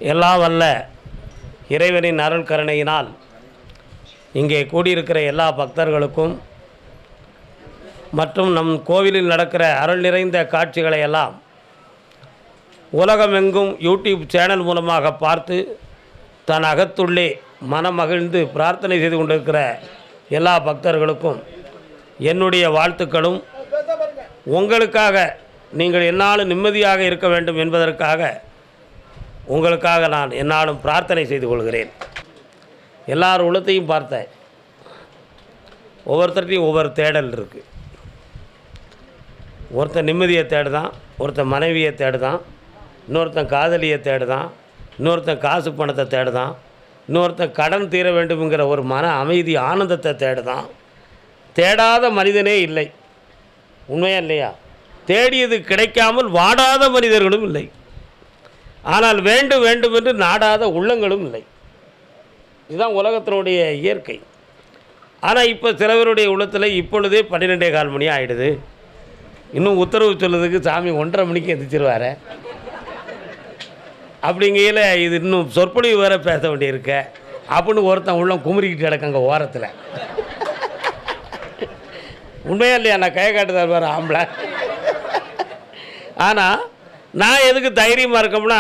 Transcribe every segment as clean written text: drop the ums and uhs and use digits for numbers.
எல்லாம் வல்ல இறைவனின் அருள் கருணையினால் இங்கே கூடியிருக்கிற எல்லா பக்தர்களுக்கும் மற்றும் நம் கோவிலில் நடக்கிற அருள் நிறைந்த காட்சிகளை எல்லாம் உலகமெங்கும் யூடியூப் சேனல் மூலமாக பார்த்து தன் அகத்துள்ளே மனமகிழ்ந்து பிரார்த்தனை செய்து கொண்டிருக்கிற எல்லா பக்தர்களுக்கும் என்னுடைய வாழ்த்துக்களும், உங்களுக்காக நீங்கள் என்னாலும் நிம்மதியாக இருக்க வேண்டும் என்பதற்காக உங்களுக்காக நான் என்னாலும் பிரார்த்தனை செய்து கொள்கிறேன். எல்லார் உள்ளத்தையும் பார்த்தேன். ஒவ்வொருத்தர்கிட்டையும் ஒவ்வொரு தேடல் இருக்குது. ஒருத்தன் நிம்மதியை தேடுதான், ஒருத்தன் மனைவியை தேடுதான், இன்னொருத்தன் காதலியை தேடுதான், இன்னொருத்தன் காசு பணத்தை தேடுதான், இன்னொருத்தன் கடன் தீர வேண்டும்ங்கிற ஒரு மன அமைதி ஆனந்தத்தை தேடுதான். தேடாத மனிதனே இல்லை. உண்மையா இல்லையா? தேடியது கிடைக்காமல் வாடாத மனிதர்களும் இல்லை. ஆனால் வேண்டும் வேண்டும் என்று நாடாத உள்ளங்களும் இல்லை. இதுதான் உலகத்தினுடைய இயற்கை. ஆனால் இப்போ சிலவருடைய உள்ளத்தில் இப்பொழுதே 12:15 மணி ஆகிடுது. இன்னும் உத்தரவு சொல்லுறதுக்கு சாமி 1:30 மணிக்கு எந்திரிச்சிருவார். அப்படிங்கையில் இது இன்னும் சொற்பொழிவு வேறு பேச வேண்டியிருக்க அப்படின்னு ஒருத்தன் உள்ளம் குமுறிக்கிட்டு கிடக்கங்க ஓரத்தில். உண்மையா இல்லையா? நான் கையை காட்டுதார் வேறு ஆம்பளை. ஆனால் நான் எதுக்கு தைரியமாக இருக்கோம்னா,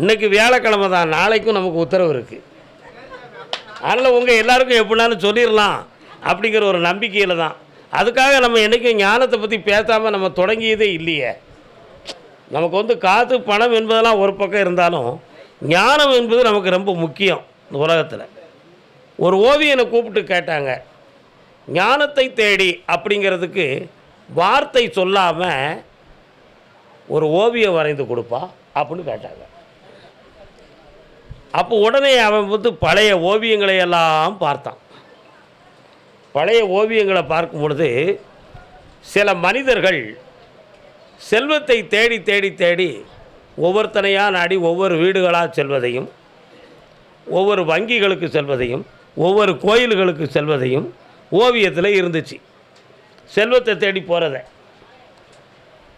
இன்றைக்கி வியாழக்கிழமை தான், நாளைக்கும் நமக்கு உத்தரவு இருக்குது. அதனால் உங்கள் எல்லாருக்கும் எப்படினாலும் சொல்லிடலாம் அப்படிங்கிற ஒரு நம்பிக்கையில் தான். அதுக்காக நம்ம என்றைக்கும் ஞானத்தை பற்றி பேசாமல் நம்ம தொடங்கியதே இல்லையே. நமக்கு காசு பணம் என்பதெல்லாம் ஒரு பக்கம் இருந்தாலும் ஞானம் என்பது நமக்கு ரொம்ப முக்கியம். இந்த உலகத்தில் ஒரு ஓவியனை கூப்பிட்டு கேட்டாங்க, ஞானத்தை தேடி அப்படிங்கிறதுக்கு வார்த்தை சொல்லாமல் ஒரு ஓவியம் வரைந்து கொடுப்பா அப்படின்னு கேட்டாங்க. அப்போ உடனே அவன் பழைய ஓவியங்களை எல்லாம் பார்த்தான். பழைய ஓவியங்களை பார்க்கும் பொழுது சில மனிதர்கள் செல்வத்தை தேடி தேடி தேடி ஒவ்வொருத்தனையாக நாடி ஒவ்வொரு வீடுகளாக செல்வதையும், ஒவ்வொரு வங்கிகளுக்கு செல்வதையும், ஒவ்வொரு கோயில்களுக்கு செல்வதையும் ஓவியத்தில் இருந்துச்சு. செல்வத்தை தேடி போகிறத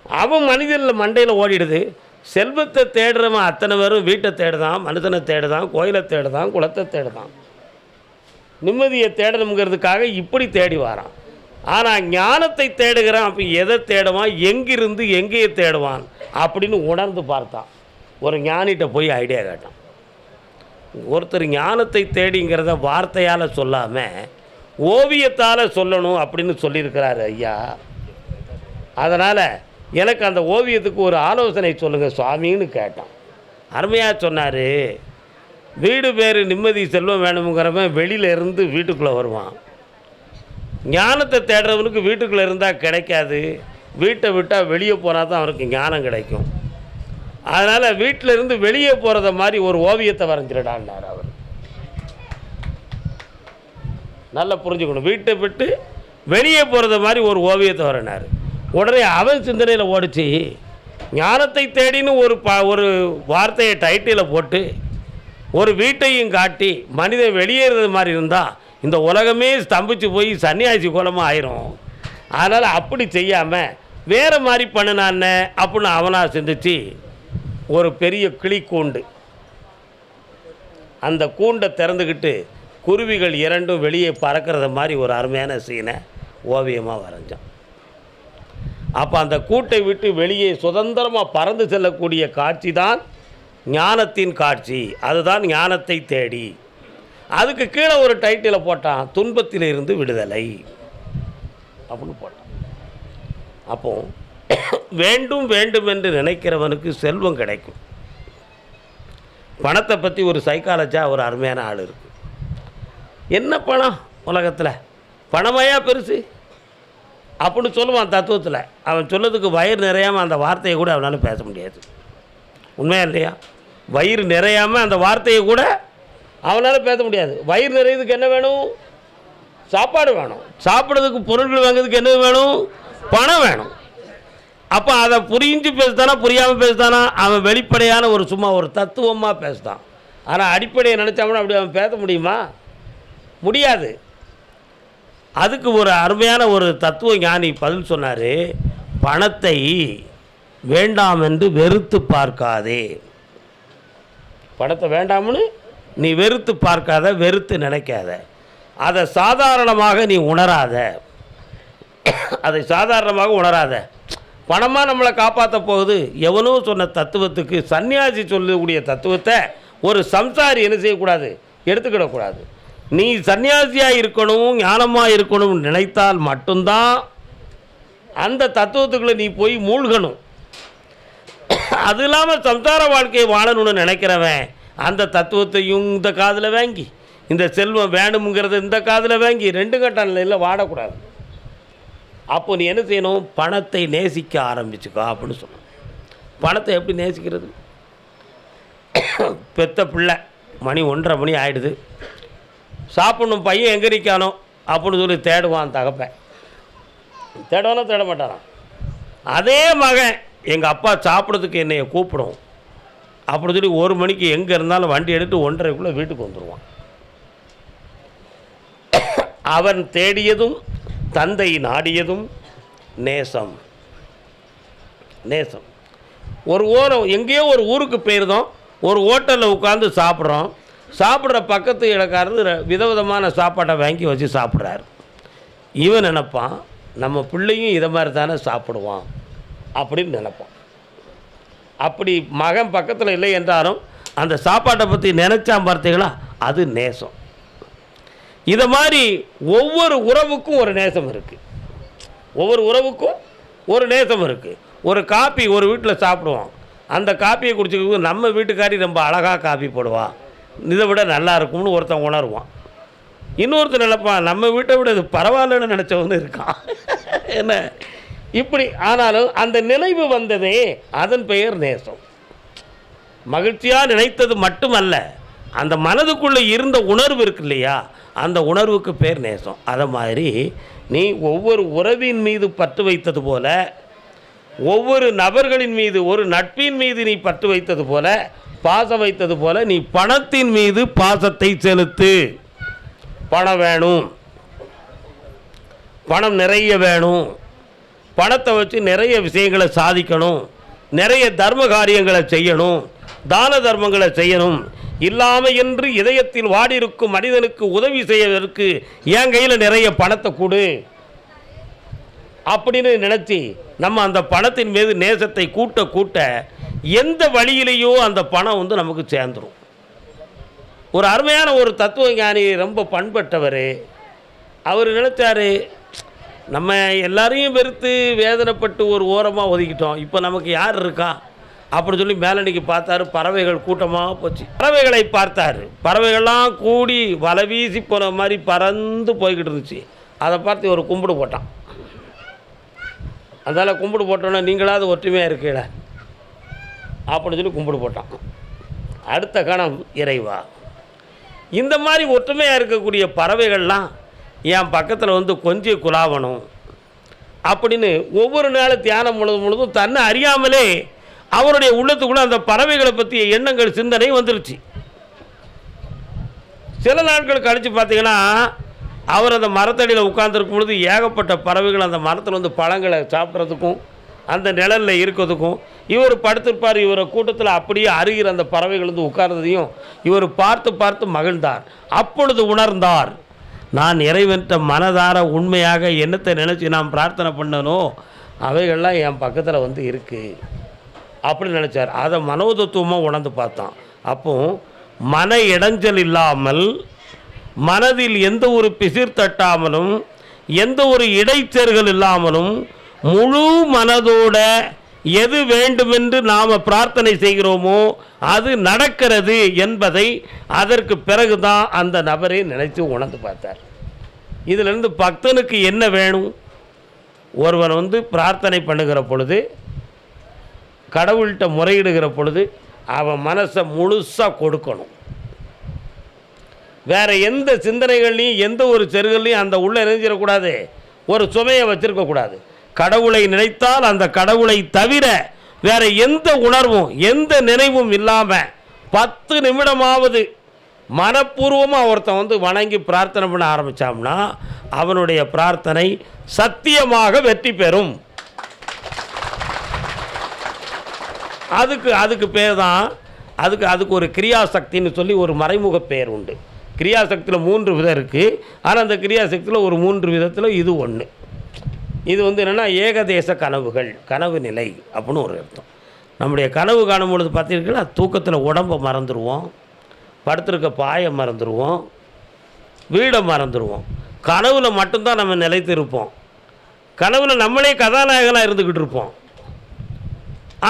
அவன் மனிதனில் மண்டையில் ஓடிடுது. செல்வத்தை தேடுறவன் அத்தனை பேரும் வீட்டை தேடுதான், மனுஷனை தேடுதான், கோயிலை தேடுதான், குளத்தை தேடுதான். நிம்மதியை தேடணுங்கிறதுக்காக இப்படி தேடி வரான். ஆனால் ஞானத்தை தேடுகிறான். அப்போ எதை தேடுவான், எங்கிருந்து எங்கேயே தேடுவான் அப்படின்னு உணர்ந்து பார்த்தான். ஒரு ஞானிகிட்ட போய் ஐடியா கேட்டான். ஒருத்தர் ஞானத்தை தேடிங்கிறத வார்த்தையால் சொல்லாமல் ஓவியத்தால் சொல்லணும் அப்படின்னு சொல்லியிருக்கிறாரு ஐயா. அதனால் எனக்கு அந்த ஓவியத்துக்கு ஒரு ஆலோசனை சொல்லுங்கள் சுவாமின்னு கேட்டான். அருமையாக சொன்னார். வீடு பேர் நிம்மதி செல்வம் வேணுங்கிறவன் வெளியில் இருந்து வீட்டுக்குள்ளே வருவான். ஞானத்தை தேடுறவனுக்கு வீட்டுக்குள்ளே இருந்தால் கிடைக்காது. வீட்டை விட்டால் வெளியே போனால் தான் அவனுக்கு ஞானம் கிடைக்கும். அதனால் வீட்டில் இருந்து வெளியே போகிறத மாதிரி ஒரு ஓவியத்தை வரைஞ்சிடான்னார் அவர். நல்லா புரிஞ்சுக்கணும். வீட்டை விட்டு வெளியே போகிறத மாதிரி ஒரு ஓவியத்தை வரைனார். உடனே அவன் சிந்தனையில் ஓடிச்சு, ஞானத்தை தேடின்னு ஒரு வார்த்தையை டைட்டில் போட்டு ஒரு வீட்டையும் காட்டி மனிதன் வெளியேறது மாதிரி இருந்தால் இந்த உலகமே ஸ்தம்பிச்சு போய் சன்னியாசி கோலமாக ஆயிரும். அதனால் அப்படி செய்யாமல் வேறு மாதிரி பண்ணினான்னு அப்படின்னு அவனாக சிந்திச்சு ஒரு பெரிய கிளி கூண்டு, அந்த கூண்டை திறந்துக்கிட்டு குருவிகள் இரண்டும் வெளியே பறக்கிறத மாதிரி ஒரு அருமையான சீனை ஓவியமாக வரைஞ்சான். அப்போ அந்த கூட்டை விட்டு வெளியே சுதந்திரமாக பறந்து செல்லக்கூடிய காட்சி தான் ஞானத்தின் காட்சி. அதுதான் ஞானத்தை தேடி. அதுக்கு கீழே ஒரு டைட்டிலை போட்டான், துன்பத்திலிருந்து விடுதலை அப்படின்னு போட்டான். அப்போ வேண்டும் வேண்டும் என்று நினைக்கிறவனுக்கு செல்வம் கிடைக்கும். பணத்தை பற்றி ஒரு சைக்காலஜியாக ஒரு அருமையான ஆள் இருக்குது. என்ன பணம் உலகத்தில், பணமையா பெருசு அப்படின்னு சொல்லுவான் தத்துவத்தில். அவன் சொல்லதுக்கு வயிறு நிறையாமல் அந்த வார்த்தையை கூட அவனால் பேச முடியாது. உண்மையா இல்லையா? வயிறு நிறையாமல் அந்த வார்த்தையை கூட அவனால் பேச முடியாது. வயிறு நிறையதுக்கு என்ன வேணும்? சாப்பாடு வேணும். சாப்பிட்றதுக்கு பொருட்கள் வாங்குறதுக்கு என்ன வேணும்? பணம் வேணும். அப்போ அதை புரிஞ்சு பேசுதானா புரியாமல் பேசுதானா? அவன் வெளிப்படையான ஒரு சும்மா ஒரு தத்துவமாக பேசுதான். ஆனால் அடிப்படையை நினச்சாமனா அப்படி அவன் பேச முடியுமா? முடியாது. அதுக்கு ஒரு அருமையான ஒரு தத்துவ ஞானி பதில் சொன்னார். பணத்தை வேண்டாம் என்று வெறுத்து பார்க்காதே. பணத்தை வேண்டாம்னு நீ வெறுத்து பார்க்காத, வெறுத்து நினைக்காத, அதை சாதாரணமாக நீ உணராத, அதை சாதாரணமாக உணராத. பணமாக நம்மளை காப்பாற்ற போகுது. எவனோ சொன்ன தத்துவத்துக்கு, சன்னியாசி சொல்லக்கூடிய தத்துவத்தை ஒரு சம்சாரி என்ன செய்யக்கூடாது, எடுத்துக்கிடக்கூடாது. நீ சன்னியாசியாக இருக்கணும், ஞானமாக இருக்கணும்னு நினைத்தால் மட்டும்தான் அந்த தத்துவத்துக்குள்ளே நீ போய் மூழ்கணும். அது இல்லாமல் சம்சார வாழ்க்கையை வாழணும்னு நினைக்கிறவன் அந்த தத்துவத்தையும் இந்த காதில் வாங்கி, இந்த செல்வம் வேணுங்கிறத இந்த காதில் வாங்கி, 2 கட்ட நிலையில் வாடக்கூடாது. அப்போ நீ என்ன செய்யணும், பணத்தை நேசிக்க ஆரம்பிச்சுக்கோ அப்படின்னு சொல்லணும். பணத்தை எப்படி நேசிக்கிறது? பெத்த பிள்ளை மணி 1:30 மணி ஆகிடுது, சாப்பிடணும், பையன் எங்கே நிற்கானோ அப்படின்னு சொல்லி தேடுவான் தகப்பேன். தேடவானோ தேட மாட்டாரான். அதே மகன் எங்கள் அப்பா சாப்பிட்றதுக்கு என்னைய கூப்பிடும் அப்படி சொல்லி 1 மணிக்கு எங்கே இருந்தாலும் வண்டி எடுத்து 1:30க்குள்ளே வீட்டுக்கு வந்துடுவான். அவன் தேடியதும் தந்தை நாடியதும் நேசம். நேசம். ஒரு ஓரம் எங்கேயோ ஒரு ஊருக்கு போயிருந்தோம், ஒரு ஹோட்டலில் உட்காந்து சாப்பிட்றோம். சாப்பிட்ற பக்கத்து இடக்காரரு விதவிதமான சாப்பாட்டை வாங்கி வச்சு சாப்பிட்றாரு. இவன் நினைப்பான், நம்ம பிள்ளையும் இதை மாதிரி தானே சாப்பிடுவான் அப்படின்னு நினைப்பான். அப்படி மகன் பக்கத்தில் இல்லை என்றாலும் அந்த சாப்பாட்டை பற்றி நினச்சான் பார்த்தீங்களா, அது நேசம். இதை மாதிரி ஒவ்வொரு உறவுக்கும் ஒரு நேசம் இருக்குது. ஒவ்வொரு உறவுக்கும் ஒரு நேசம் இருக்குது. ஒரு காப்பி ஒரு வீட்டில் சாப்பிடுவோம், அந்த காப்பியை குடிச்சிக்க நம்ம வீட்டுக்காரி ரொம்ப அழகாக காப்பி போடுவான், இதை விட நல்லா இருக்கும்னு ஒருத்தன் உணர்வான். இன்னொருத்தர் நினைப்பான், நம்ம வீட்டை விட இது பரவாயில்லன்னு நினச்சவன்னு இருக்கான். என்ன இப்படி ஆனாலும் அந்த நினைவு வந்ததே, அதன் பெயர் நேசம். மகிழ்ச்சியாக நினைத்தது மட்டுமல்ல, அந்த மனதுக்குள்ளே இருந்த உணர்வு இருக்கு இல்லையா, அந்த உணர்வுக்கு பேர் நேசம். அதை மாதிரி நீ ஒவ்வொரு உறவின் மீது பற்று வைத்தது போல, ஒவ்வொரு நபர்களின் மீது, ஒரு நட்பின் மீது நீ பற்று வைத்தது போல, பாசம் வைத்தது போல, நீ பணத்தின் மீது பாசத்தை செலுத்து. பணம் வேணும், பணம் நிறைய வேணும், பணத்தை வச்சு நிறைய விஷயங்களை சாதிக்கணும், நிறைய தர்ம காரியங்களை செய்யணும், தான தர்மங்களை செய்யணும், இல்லாமல் என்று இதயத்தில் வாடியிருக்கும் மனிதனுக்கு உதவி செய்வதற்கு என் கையில் நிறைய பணத்தை கொடு அப்படின்னு நினச்சி நம்ம அந்த பணத்தின் மீது நேசத்தை கூட்ட கூட்ட எந்த வழியிலேயோ அந்த பணம் நமக்கு சேர்ந்துடும். ஒரு அருமையான ஒரு தத்துவ ஞானி, ரொம்ப பண்பட்டவர், அவர் நினச்சார், நம்ம எல்லாரையும் வெறுத்து வேதனைப்பட்டு ஒரு ஓரமாக ஒதுக்கிட்டோம், இப்போ நமக்கு யார் இருக்கா அப்படின்னு சொல்லி மேலன்னைக்கு பார்த்தாரு. பறவைகள் கூட்டமாக போச்சு. பறவைகளை பார்த்தார். பறவைகள்லாம் கூடி வலை வீசி போன மாதிரி பறந்து போய்கிட்டு இருந்துச்சு. அதை பார்த்து ஒரு கும்பிடு போட்டான். அதனால் கும்பிடு போட்டோன்னா, நீங்களாவது ஒற்றுமையாக இருக்கீங்கள அப்படின்னு சொல்லி கும்பிடு போட்டான். அடுத்த கணம், இறைவா, இந்த மாதிரி ஒற்றுமையாக இருக்கக்கூடிய பறவைகள்லாம் என் பக்கத்தில் கொஞ்சம் குலாவணும் அப்படின்னு ஒவ்வொரு நாளும் தியானம் முழுதும் தன்னை அறியாமலே அவருடைய உள்ளத்துக்குள்ளே அந்த பறவைகளை பற்றிய எண்ணங்கள், சிந்தனை வந்துருச்சு. சில நாட்கள் கழித்து பார்த்தீங்கன்னா, அவர் அந்த மரத்தடியில் உட்கார்ந்துருக்கும் பொழுது ஏகப்பட்ட பறவைகள் அந்த மரத்தில் பழங்களை சாப்பிட்றதுக்கும் அந்த நிழலில் இருக்கிறதுக்கும், இவர் படுத்திருப்பார். இவரை கூட்டத்தில் அப்படியே அருகிற அந்த பறவைகள் உட்கார்றதையும் இவர் பார்த்து பார்த்து மகிழ்ந்தார். அப்பொழுது உணர்ந்தார், நான் இறைவன்ட்ட மனதார உண்மையாக என்னத்தை நினச்சி நான் பிரார்த்தனை பண்ணனோ அவைகள்லாம் என் பக்கத்தில் இருக்குது அப்படின்னு நினச்சார். அதை மனோதத்துவமாக உணர்ந்து பார்த்தான். அப்போ மன இடைஞ்சல் இல்லாமல், மனதில் எந்த ஒரு பிசிர் தட்டாமலும், எந்த ஒரு இடைச்செருகள் இல்லாமலும், முழு மனதோட எது வேண்டுமென்று நாம் பிரார்த்தனை செய்கிறோமோ அது நடக்கிறது என்பதை அதற்கு பிறகுதான் அந்த நபரை நினைத்து உணர்ந்து பார்த்தார். இதிலிருந்து பக்தனுக்கு என்ன வேணும்? ஒருவன் பிரார்த்தனை பண்ணுகிற பொழுது, கடவுள்கிட்ட முறையிடுகிற பொழுது அவன் மனசை முழுசாக கொடுக்கணும். வேறு எந்த சிந்தனைகள்லையும் எந்த ஒரு செருகள்லையும் அந்த உள்ளே நினைஞ்சிடக்கூடாது, ஒரு சுமையை வச்சிருக்கக்கூடாது. கடவுளை நினைத்தால் அந்த கடவுளை தவிர வேறு எந்த உணர்வும் எந்த நினைவும் இல்லாமல் 10 நிமிடமாவது மனப்பூர்வமாக ஒருத்தன் வணங்கி பிரார்த்தனை பண்ண ஆரம்பித்தோம்னா அவனுடைய பிரார்த்தனை சத்தியமாக வெற்றி பெறும். அதுக்கு பேர் தான் அதுக்கு ஒரு கிரியாசக்தின்னு சொல்லி ஒரு மறைமுக பெயர் உண்டு. கிரியாசக்தியில் 3 விதம் இருக்குது. ஆனால் அந்த கிரியாசக்தியில் ஒரு 3 விதத்தில் இது ஒன்று. இது என்னென்னா ஏகதேச கனவுகள், கனவு நிலை அப்படின்னு ஒரு அர்த்தம். நம்முடைய கனவு காணும் பொழுது பார்த்தீங்கன்னா தூக்கத்தில் உடம்பை மறந்துடுவோம், படுத்திருக்க பாயை மறந்துடுவோம், வீடை மறந்துடுவோம். கனவுல மட்டும்தான் நம்ம நிலைத்து இருப்போம். கனவுல நம்மளே கதாநாயகனாக இருந்துக்கிட்டு இருப்போம்.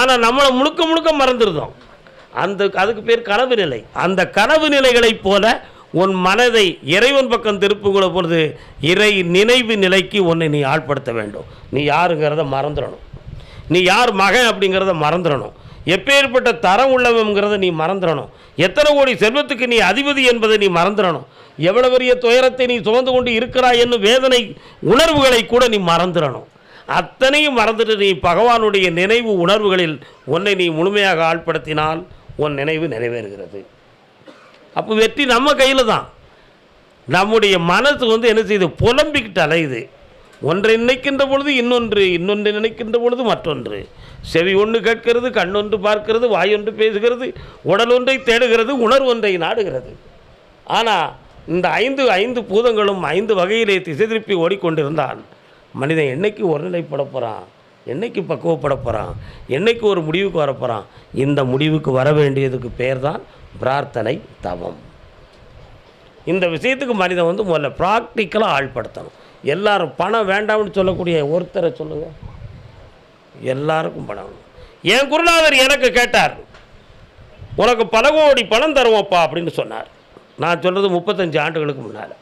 ஆனால் நம்மளை முழுக்க முழுக்க மறந்துடுதோம். அதுக்கு பேர் கனவு நிலை. அந்த கனவு நிலைகளைப் போல உன் மனதை இறைவன் பக்கம் திருப்புகிற பொழுது இறை நினைவு நிலைக்கு உன்னை நீ ஆட்படுத்த வேண்டும். நீ யாருங்கிறத மறந்துடணும். நீ யார் மகன் அப்படிங்கிறத மறந்துடணும். எப்பேற்பட்ட தரம் உள்ளவங்கிறத நீ மறந்துடணும். எத்தனை கோடி செல்வத்துக்கு நீ அதிபதி என்பதை நீ மறந்துடணும். எவ்வளவு பெரிய துயரத்தை நீ சுமந்து கொண்டு இருக்கிறாய் என்னும் வேதனை உணர்வுகளை கூட நீ மறந்துடணும். அத்தனையும் மறந்துட்டு நீ பகவானுடைய நினைவு உணர்வுகளில் உன்னை நீ முழுமையாக ஆட்படுத்தினால் உன் நினைவு நிறைவேறுகிறது. அப்போ வெற்றி நம்ம கையில் தான். நம்முடைய மனசு என்ன செய்யுது? புலம்பிக்கிட்டு அலையுது. ஒன்றை நினைக்கின்ற பொழுது இன்னொன்று நினைக்கின்ற பொழுது மற்றொன்று. செவி ஒன்று கேட்கிறது, கண்ணொன்று பார்க்கிறது, வாயொன்று பேசுகிறது, உடல் ஒன்றை தேடுகிறது, உணர்வு ஒன்றை நாடுகிறது. ஆனால் இந்த ஐந்து பூதங்களும் 5 வகையிலே திசை திருப்பி ஓடிக்கொண்டிருந்தான் மனிதன் என்னைக்கு ஒருநிலைப்பட போகிறான், என்னைக்கு பக்குவப்பட போகிறான், என்னைக்கு ஒரு முடிவுக்கு வரப்போகிறான்? இந்த முடிவுக்கு வர வேண்டியதுக்கு பேர் தான் பிரார்த்தனை, தவம். இந்த விஷயத்துக்கு மனிதன் முதல்ல ப்ராக்டிக்கலாக ஆள்படுத்தணும். எல்லாரும் பணம் வேண்டாம்னு சொல்லக்கூடிய ஒருத்தரை சொல்லுங்கள். எல்லாருக்கும் பணம். என் குருநாதர் எனக்கு கேட்டார், உனக்கு பல கோடி பணம் தருவோம்ப்பா அப்படின்னு சொன்னார். நான் சொல்கிறது 35 ஆண்டுகளுக்கு முன்னால்.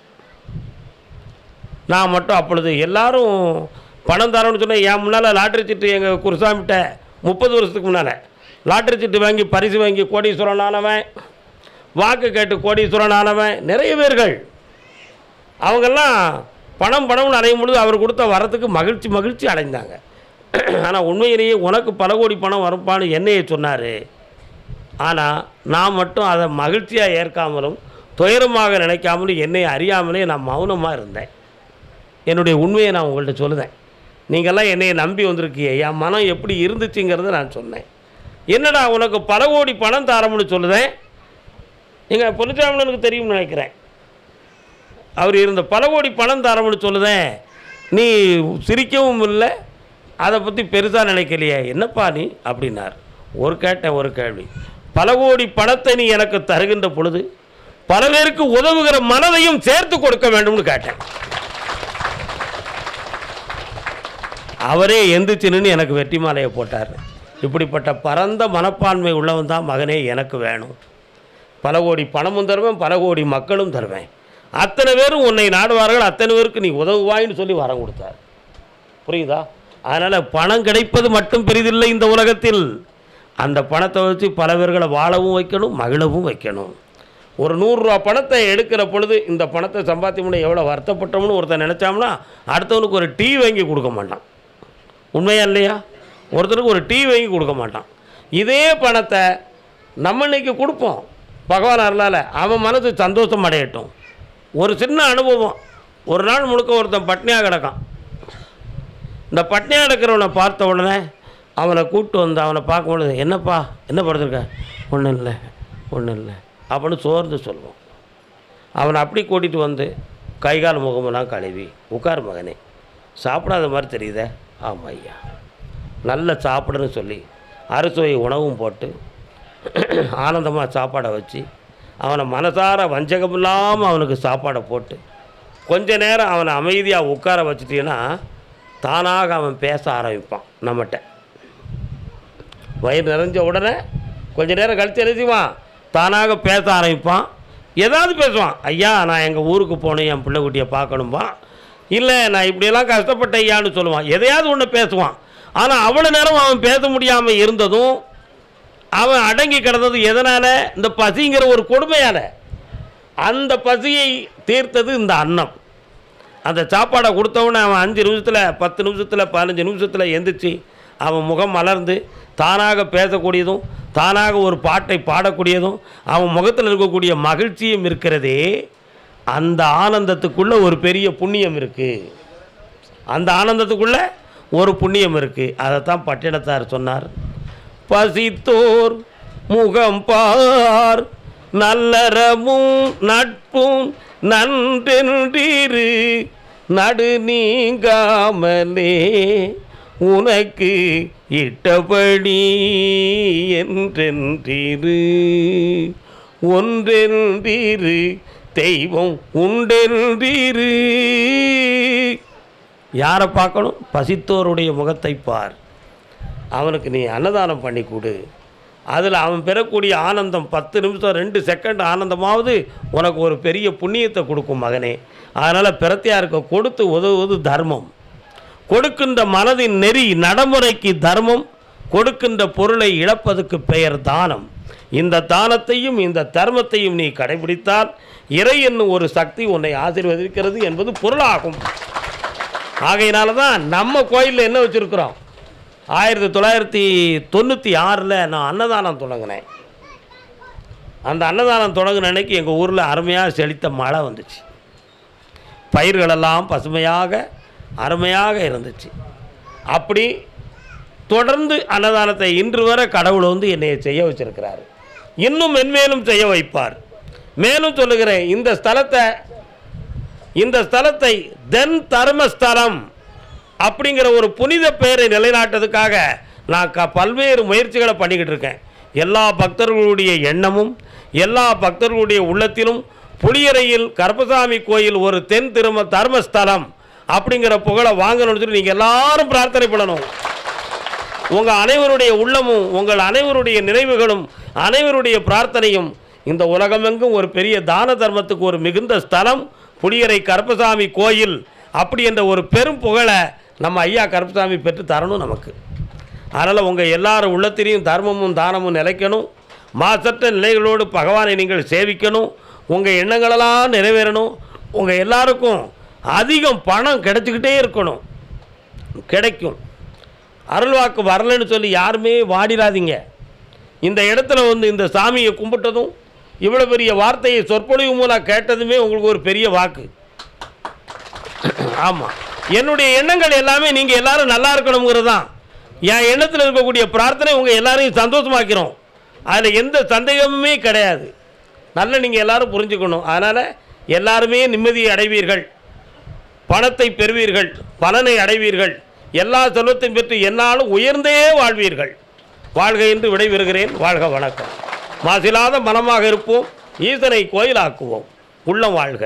நான் மட்டும் அப்பொழுது எல்லாரும் பணம் தரோன்னு சொன்னேன். என் முன்னால் லாட்ரி சீட்டு எங்கள் குருசாமிகிட்ட 30 வருஷத்துக்கு முன்னால் லாட்ரி சீட்டு வாங்கி பரிசு வாங்கி கோடீஸ்வரன் ஆனவன், வாக்கு கேட்டு கோடீஸ்வரன் ஆனவன் நிறைய பேர்கள். அவங்கெல்லாம் பணம்னு அடையும் பொழுது அவர் கொடுத்த வரத்துக்கு மகிழ்ச்சி அடைந்தாங்க. ஆனால் உண்மையிலேயே உனக்கு பல கோடி பணம் வரும்ப்பான்னு என்னையே சொன்னார். ஆனால் நான் மட்டும் அதை மகிழ்ச்சியாக ஏற்காமலும் துயரமாக நினைக்காமலும் என்னை அறியாமலே நான் மௌனமாக இருந்தேன். என்னுடைய உண்மையை நான் உங்கள்கிட்ட சொல்லுதேன். நீங்கள்லாம் என்னையை நம்பி வந்திருக்கீங்க. என் மனம் எப்படி இருந்துச்சுங்கிறத நான் சொன்னேன். என்னடா உனக்கு பல கோடி பணம் தாரம்னு சொல்லுதேன். எங்கள் பொன்னுச்சாமிக்கு தெரியும்னு நினைக்கிறேன். அவர் இருந்த பல கோடி பணம் தாரம்னு சொல்லுதேன். நீ சிரிக்கவும் இல்லை, அதை பற்றி பெருசாக நினைக்கலையே, என்னப்பா நீ அப்படின்னார். ஒரு கேள்வி, பல கோடி பணத்தை நீ எனக்கு தருகின்ற பொழுது பல பேருக்கு உதவுகிற மனதையும் சேர்த்து கொடுக்க வேண்டும்னு கேட்டேன். அவரே எந்திரிச்சுன்னு எனக்கு வெற்றி மாலையை போட்டார். இப்படிப்பட்ட பரந்த மனப்பான்மை உள்ளவன் தான் மகனே எனக்கு வேணும். பல கோடி பணமும் தருவேன், பல கோடி மக்களும் தருவேன். அத்தனை பேரும் உன்னை நாடுவார்கள், அத்தனை பேருக்கு நீ உதவுவாயின்னு சொல்லி வரம் கொடுத்தார். புரியுதா? அதனால் பணம் கிடைப்பது மட்டும் பெரிதில்லை இந்த உலகத்தில். அந்த பணத்தை வச்சு பல பேர்களை வாழவும் வைக்கணும், மகிழவும் வைக்கணும். ஒரு 100 ரூபா பணத்தை எடுக்கிற பொழுது இந்த பணத்தை சம்பாத்தி முன்னே எவ்வளோ வருத்தப்பட்டோம்னு ஒருத்தர் நினச்சாம்னா அடுத்தவனுக்கு ஒரு டீ வாங்கி கொடுக்க மாட்டான். உண்மையா இல்லையா? ஒருத்தருக்கு ஒரு டீ வாங்கி கொடுக்க மாட்டான். இதே பணத்தை நம்ம இன்னைக்கு கொடுப்போம். பகவான் அருளால் அவன் மனசு சந்தோஷம் அடையட்டும். ஒரு சின்ன அனுபவம். ஒரு நாள் முழுக்க ஒருத்தன் பட்னியாக கிடக்கான். இந்த பட்னியாக கிடக்கிறவனை பார்த்த உடனே அவனை கூப்பிட்டு வந்து அவனை பார்க்கும்பொழுது, என்னப்பா என்ன படுத்துருக்க? ஒன்றும் இல்லை அப்படின்னு சோர்ந்து சொல்லுவோம். அவனை அப்படி கூட்டிகிட்டு வந்து கைகால் முகமெல்லாம் கழுவி, உட்கார் மகனே, சாப்பிடாத மாதிரி தெரியுதே. ஆமாம் ஐயா, நல்ல சாப்பிடுன்னு சொல்லி அறுசுவை உணவும் போட்டு ஆனந்தமாக சாப்பாடை வச்சு அவனை மனசார வஞ்சகம் இல்லாமல் அவனுக்கு சாப்பாடை போட்டு கொஞ்ச நேரம் அவனை அமைதியாக உட்கார வச்சுட்டீங்கன்னா தானாக அவன் பேச ஆரம்பிப்பான். நம்மகிட்ட வயிறு நிறைஞ்ச உடனே கொஞ்ச நேரம் கழித்து எழுதிவான், தானாக பேச ஆரம்பிப்பான். ஏதாவது பேசுவான். ஐயா நான் எங்கள் ஊருக்கு போனேன், என் பிள்ளை குட்டியை பார்க்கணும்பா, இல்லை நான் இப்படியெல்லாம் கஷ்டப்பட்டேன் ஐயான்னு சொல்லுவான். எதையாவது ஒன்று பேசுவான். ஆனால் அவ்வளோ நேரம் அவன் பேச முடியாமல் இருந்ததும் அவன் அடங்கி கிடந்தது எதனால்? இந்த பசிங்கிற ஒரு கொடுமையால். அந்த பசியை தீர்த்தது இந்த அன்னம். அந்த சாப்பாடை கொடுத்தவொடனே அவன் 5 நிமிஷத்தில் 10 நிமிஷத்தில் 15 நிமிஷத்தில் எந்திரிச்சு அவன் முகம் மலர்ந்து தானாக பேசக்கூடியதும் தானாக ஒரு பாட்டை பாடக்கூடியதும் அவன் முகத்தில் இருக்கக்கூடிய மகிழ்ச்சியும் இருக்கிறதே, அந்த ஆனந்தத்துக்குள்ளே ஒரு பெரிய புண்ணியம் இருக்குது. அந்த ஆனந்தத்துக்குள்ளே ஒரு புண்ணியம் இருக்குது. அதைத்தான் பட்டினத்தார் சொன்னார். பசித்தோர் முகம்பார் நல்லறமும் நட்பும் நன்றென்றிரு நடு நீங்காமலே உனக்கு இட்டபடி என்றென்றிரு ஒன்றென்றிரு தெய்வம் உண்டென்றிரு. யாரை பார்க்கணும்? பசித்தோருடைய முகத்தை பார். அவனுக்கு நீ அன்னதானம் பண்ணி கொடு. அதில் அவன் பெறக்கூடிய ஆனந்தம் 10 நிமிஷம் 2 செகண்ட் ஆனந்தமாவது உனக்கு ஒரு பெரிய புண்ணியத்தை கொடுக்கும் மகனே. அதனால் பிரத்தியாருக்கு கொடுத்து உதவுவது தர்மம். கொடுக்கின்ற மனதின் நெறி நடைமுறைக்கு தர்மம். கொடுக்கின்ற பொருளை இழப்பதற்கு பெயர் தானம். இந்த தானத்தையும் இந்த தர்மத்தையும் நீ கடைபிடித்தால் இறை என்னும் ஒரு சக்தி உன்னை ஆசீர்வதிக்கிறது என்பது பொருளாகும். ஆகையினால தான் நம்ம கோயிலில் என்ன வச்சுருக்கிறோம், 1996 நான் அன்னதானம் தொடங்கினேன். அந்த அன்னதானம் தொடங்கின அன்னைக்கு எங்கள் ஊரில் அருமையாக செழித்த மழை வந்துச்சு. பயிர்களெல்லாம் பசுமையாக அருமையாக இருந்துச்சு. அப்படி தொடர்ந்து அன்னதானத்தை இன்று வரை கடவுளை என்னை செய்ய வச்சிருக்கிறாரு. இன்னும் மென்மேலும் செய்ய வைப்பார். மேலும் சொல்லுகிறேன், இந்த ஸ்தலத்தை தென் தர்மஸ்தலம் அப்படிங்கிற ஒரு புனித பெயரை நிலைநாட்டதுக்காக நான் பல்வேறு முயற்சிகளை பண்ணிக்கிட்டு இருக்கேன். எல்லா பக்தர்களுடைய எண்ணமும் எல்லா பக்தர்களுடைய உள்ளத்திலும் புளியரையில் கருப்பசாமி கோயில் ஒரு தென் தர்மஸ்தலம் அப்படிங்கிற புகழை வாங்கணும்னு சொல்லி நீங்கள் எல்லாரும் பிரார்த்தனை பண்ணணும். உங்கள் அனைவருடைய உள்ளமும் உங்கள் அனைவருடைய நினைவுகளும் அனைவருடைய பிரார்த்தனையும் இந்த உலகமெங்கும் ஒரு பெரிய தான தர்மத்துக்கு ஒரு மிகுந்த ஸ்தலம் புளியரை கருப்பசாமி கோயில் அப்படி என்ற ஒரு பெரும் புகழை நம்ம ஐயா கருப்பசாமி பெற்று தரணும் நமக்கு. அதனால் உங்கள் எல்லாரும் உள்ளத்திலையும் தர்மமும் தானமும் நிலைக்கணும். மாசற்ற நிலைகளோடு பகவானை நீங்கள் சேவிக்கணும். உங்கள் எண்ணங்களெல்லாம் நிறைவேறணும். உங்கள் எல்லாருக்கும் அதிகம் பணம் கிடைச்சிக்கிட்டே இருக்கணும். கிடைக்கும். அருள்வாக்கு வரலன்னு சொல்லி யாருமே வாடிடாதீங்க. இந்த இடத்துல இந்த சாமியை கும்பிட்டதும் இவ்வளோ பெரிய வார்த்தையை சொற்பொழிவு மூலம் கேட்டதுமே உங்களுக்கு ஒரு பெரிய வாக்கு. ஆமாம், என்னுடைய எண்ணங்கள் எல்லாமே நீங்கள் எல்லோரும் நல்லா இருக்கணுங்கிறது தான். என் எண்ணத்தில் இருக்கக்கூடிய பிரார்த்தனை உங்கள் எல்லாரையும் சந்தோஷமாக்கிறோம். அதில் எந்த சந்தேகமுமே கிடையாது. நீங்கள் எல்லோரும் புரிஞ்சுக்கணும். அதனால் எல்லாருமே நிம்மதியை அடைவீர்கள், பணத்தை பெறுவீர்கள், பலனை அடைவீர்கள், எல்லா செல்வத்தையும் பெற்று என்னாலும் உயர்ந்தே வாழ்வீர்கள். வாழ்க என்று விடைபெறுகிறேன். வாழ்க வணக்கம். மாசில்லாத மனமாக இருப்போம். ஈசனை கோயிலாக்குவோம். உள்ளம் வாழ்க.